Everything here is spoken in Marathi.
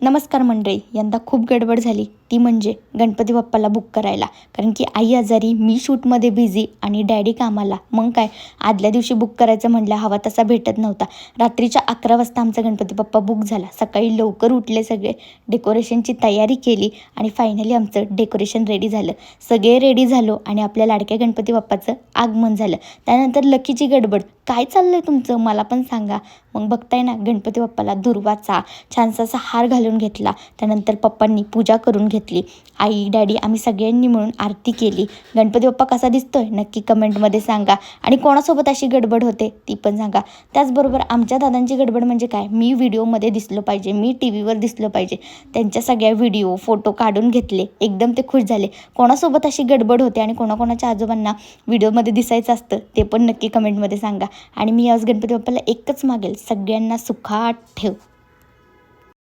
नमस्कार मंडळी. यंदा खूप गडबड झाली, ती म्हणजे गणपती बाप्पाला बुक करायला. कारण की आई आजारी, मी शूटमध्ये बिझी आणि डॅडी कामाला. मग काय आदल्या दिवशी बुक करायचं म्हटलं हवा तसा भेटत नव्हता. रात्रीच्या 11 वाजता आमचा गणपती बाप्पा बुक झाला. सकाळी लवकर उठले सगळे, डेकोरेशनची तयारी केली आणि फायनली आमचं डेकोरेशन रेडी झालं. सगळे रेडी झालो आणि आपल्या लाडक्या गणपती बाप्पाचं आगमन झालं. त्यानंतर लकीची गडबड. काय चाललं आहे तुमचं मला पण सांगा. मग बघताय ना, गणपती बाप्पाला दुर्वाचा छानसा असा हार घालून घेतला. त्यानंतर पप्पांनी पूजा करून घेतली. आई डॅडी आम्ही सगळ्यांनी मिळून आरती केली. गणपती बाप्पा कसा दिसतोय नक्की कमेंटमध्ये सांगा आणि कोणासोबत अशी गडबड होते ती पण सांगा. त्याचबरोबर आमच्या दादांची गडबड म्हणजे काय, मी व्हिडिओमध्ये दिसलो पाहिजे, मी टी व्हीवर दिसलो पाहिजे. त्यांच्या सगळ्या व्हिडिओ फोटो काढून घेतले. एकदम ते खुश झाले. कोणासोबत अशी गडबड होते आणि कोणाकोणाच्या आजोबांना व्हिडिओमध्ये दिसायचं असतं ते पण नक्की कमेंटमध्ये सांगा. आणि मी आज गणपती बाप्पाला एकच मागेल, सगळ्यांना सुखात ठेव.